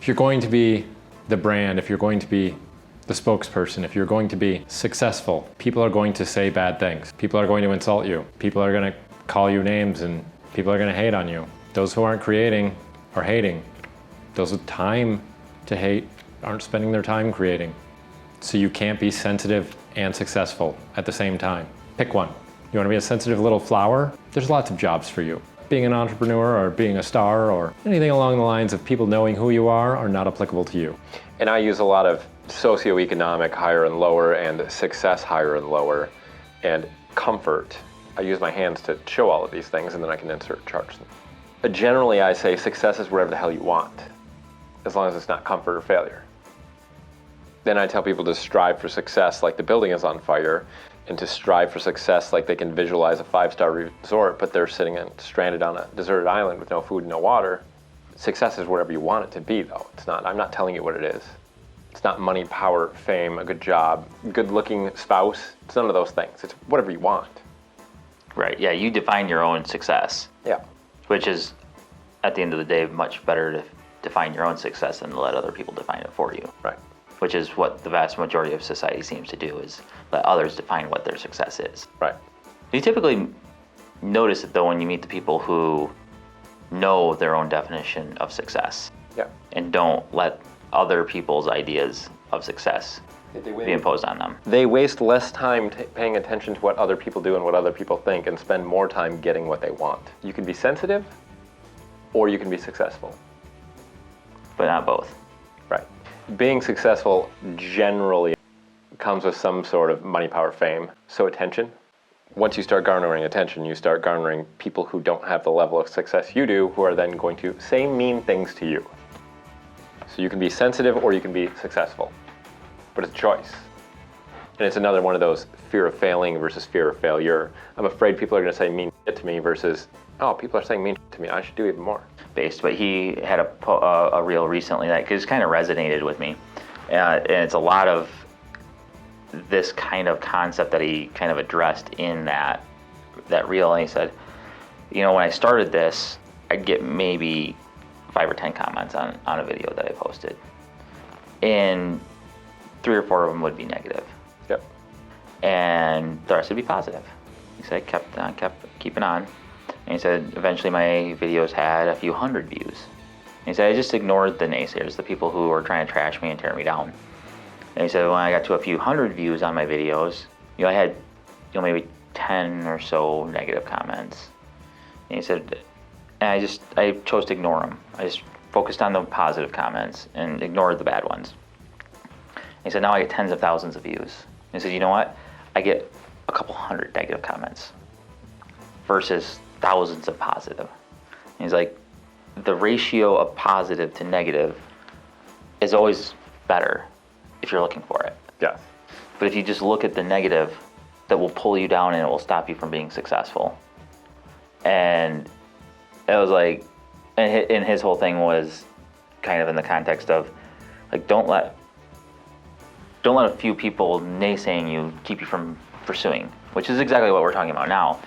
If you're going to be the brand, if you're going to be the spokesperson, if you're going to be successful, people are going to say bad things. People are going to insult you. People are going to call you names and people are going to hate on you. Those who aren't creating are hating. Those with time to hate aren't spending their time creating. So you can't be sensitive and successful at the same time. Pick one. You want to be a sensitive little flower? There's lots of jobs for you. Being an entrepreneur or being a star or anything along the lines of people knowing who you are not applicable to you. And I use a lot of socioeconomic higher and lower and success higher and lower and comfort. I use my hands to show all of these things and then I can insert charts. Generally, I say success is whatever the hell you want, as long as it's not comfort or failure. Then I tell people to strive for success like the building is on fire, and to strive for success like they can visualize a 5-star resort, but they're sitting stranded on a deserted island with no food and no water. Success is whatever you want it to be, though. It's not. I'm not telling you what it is. It's not money, power, fame, a good job, good-looking spouse. It's none of those things. It's whatever you want. Right. Yeah. You define your own success. Yeah. Which is, at the end of the day, much better to define your own success than to let other people define it for you. Right. Which is what the vast majority of society seems to do, is let others define what their success is. Right. You typically notice it, though, when you meet the people who know their own definition of success. Yeah. And don't let other people's ideas of success be imposed on them. They waste less time paying attention to what other people do and what other people think and spend more time getting what they want. You can be sensitive or you can be successful. But not both. Right. Being successful generally comes with some sort of money, power, fame. So attention. Once you start garnering attention, you start garnering people who don't have the level of success you do, who are then going to say mean things to you. So you can be sensitive or you can be successful. But it's a choice. And it's another one of those fear of failing versus fear of failure. I'm afraid people are going to say mean shit to me versus, oh, people are saying mean shit to me, I should do even more. But he had a reel recently that just kind of resonated with me. And it's a lot of this kind of concept that he kind of addressed in that reel. And he said, you know, when I started this, I'd get maybe 5 or 10 comments on a video that I posted. And 3 or 4 of them would be negative. Yep. And the rest would be positive. He said, I kept keeping on. And he said, eventually my videos had a few hundred views. And he said, I just ignored the naysayers, the people who were trying to trash me and tear me down. And he said, when I got to a few hundred views on my videos, you know, I had, maybe 10 or so negative comments. And he said, and I chose to ignore them. I just focused on the positive comments and ignored the bad ones. And he said, now I get tens of thousands of views. And he said, you know what? I get a couple hundred negative comments versus thousands of positive. And he's like, the ratio of positive to negative is always better if you're looking for it. Yes. But if you just look at the negative, that will pull you down and it will stop you from being successful. And it was like, and his whole thing was kind of in the context of, like, don't let a few people naysaying you keep you from pursuing, which is exactly what we're talking about now.